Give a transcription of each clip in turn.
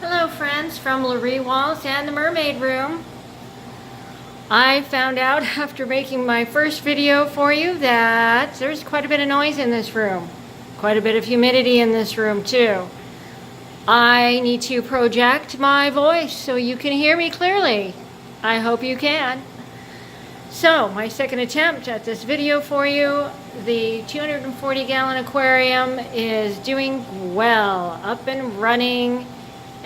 Hello friends from Laree Walls and the Mermaid Room. I found out after making my first video for you that there's quite a bit of noise in this room. Quite a bit of humidity in this room too. I need to project my voice so you can hear me clearly. I hope you can. So, my second attempt at this video for you. The 240-gallon aquarium is doing well, up and running.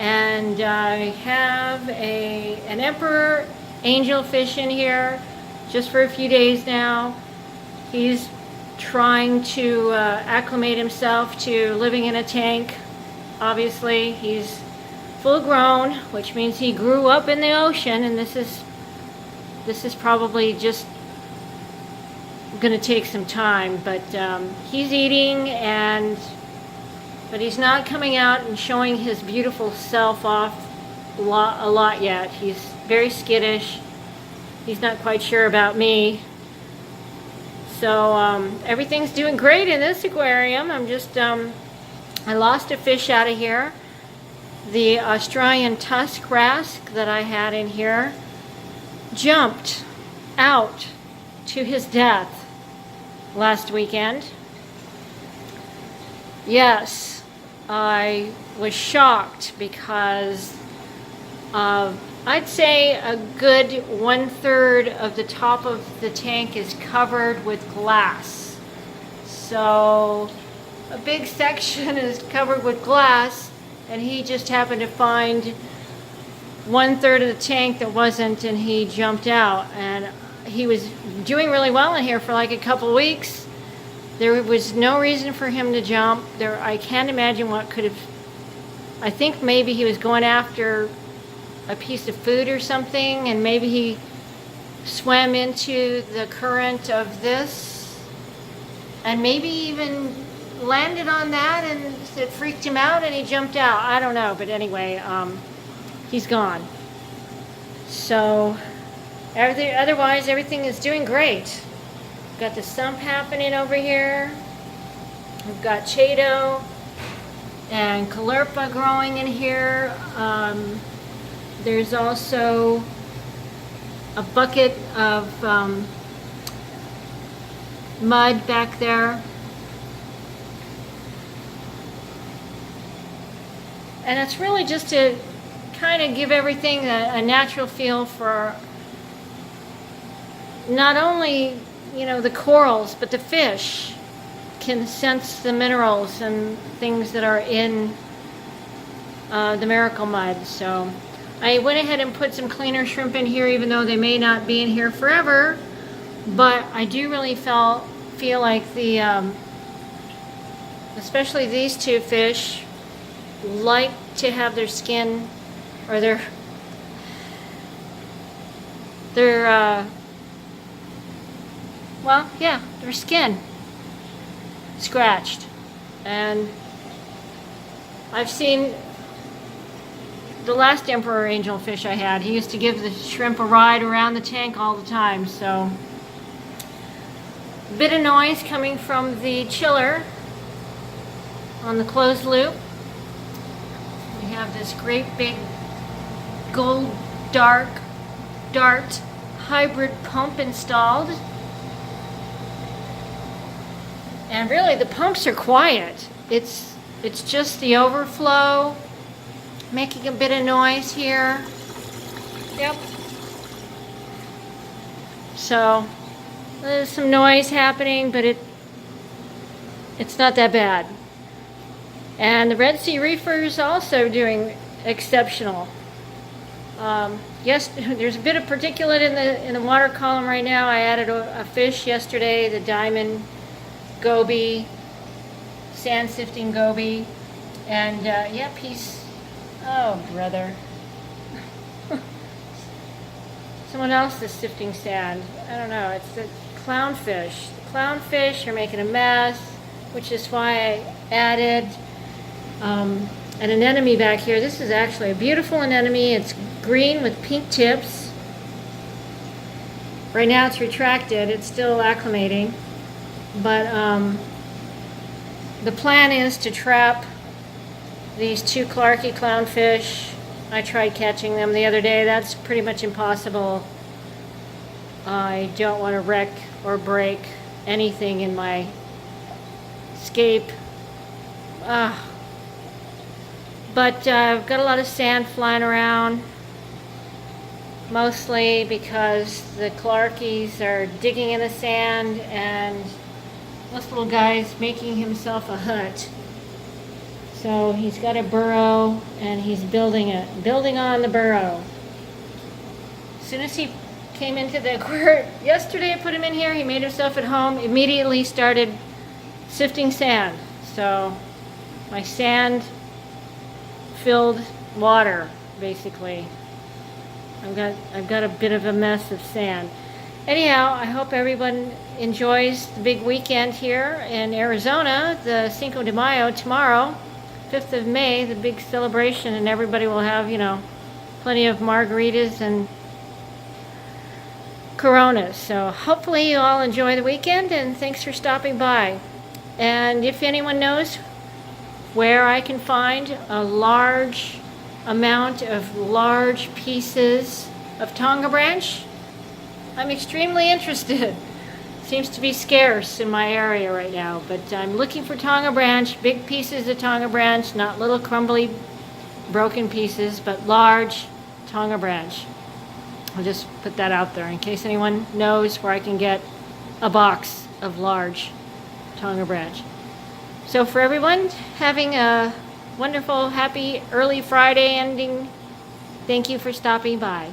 And I have an emperor angelfish in here just for a few days now. He's trying to acclimate himself to living in a tank. Obviously, he's full grown, which means he grew up in the ocean, and this is probably just going to take some time, but he's eating, but he's not coming out and showing his beautiful self off a lot yet. He's very skittish. He's not quite sure about me. So everything's doing great in this aquarium. I lost a fish out of here. The Australian tusk wrasse that I had in here jumped out to his death last weekend. Yes, I was shocked because I'd say a good 1/3 of the top of the tank is covered with glass. So a big section is covered with glass, and he just happened to find 1/3 of the tank that wasn't, and he jumped out. And he was doing really well in here for like a couple weeks. There was no reason for him to jump. I can't imagine what could have. I think maybe he was going after a piece of food or something, and maybe he swam into the current of this, and maybe even landed on that, and it freaked him out, and he jumped out. I don't know, but anyway, he's gone. So, otherwise, everything is doing great. Got the sump happening over here. We've got Chaeto and Caulerpa growing in here. There's also a bucket of mud back there. And it's really just to kind of give everything a natural feel for not only the corals, but the fish can sense the minerals and things that are in the miracle mud. So I went ahead and put some cleaner shrimp in here, even though they may not be in here forever. But I do really feel like especially these two fish, like to have their skin or their skin scratched. And I've seen the last emperor angelfish I had. He used to give the shrimp a ride around the tank all the time. So a bit of noise coming from the chiller on the closed loop. We have this great big gold dart hybrid pump installed. And really, the pumps are quiet. It's just the overflow making a bit of noise here. Yep. So there's some noise happening, but it's not that bad. And the Red Sea reefer is also doing exceptional. Yes, there's a bit of particulate in the water column right now. I added a fish yesterday, the diamond goby, sand sifting goby, and yep, oh brother, someone else is sifting sand. I don't know. It's the clownfish. The clownfish are making a mess, which is why I added an anemone back here. This is actually a beautiful anemone. It's green with pink tips. Right now it's retracted. It's still acclimating. But the plan is to trap these two Clarky clownfish. I tried catching them the other day. That's pretty much impossible. I don't want to wreck or break anything in my scape. But I've got a lot of sand flying around, mostly because the Clarkies are digging in the sand and this little guy's making himself a hut. So he's got a burrow and he's building on the burrow. As soon as he came into the aquarium, yesterday I put him in here, he made himself at home, immediately started sifting sand. So my sand filled water, basically. I've got a bit of a mess of sand. Anyhow, I hope everyone enjoys the big weekend here in Arizona, the Cinco de Mayo tomorrow, 5th of May, the big celebration, and everybody will have, plenty of margaritas and Coronas. So hopefully you all enjoy the weekend, and thanks for stopping by. And if anyone knows where I can find a large amount of large pieces of Tonga branch, I'm extremely interested. Seems to be scarce in my area right now, but I'm looking for Tonga branch, big pieces of Tonga branch, not little crumbly broken pieces, but large Tonga branch. I'll just put that out there in case anyone knows where I can get a box of large Tonga branch. So for everyone, having a wonderful, happy, early Friday ending, thank you for stopping by.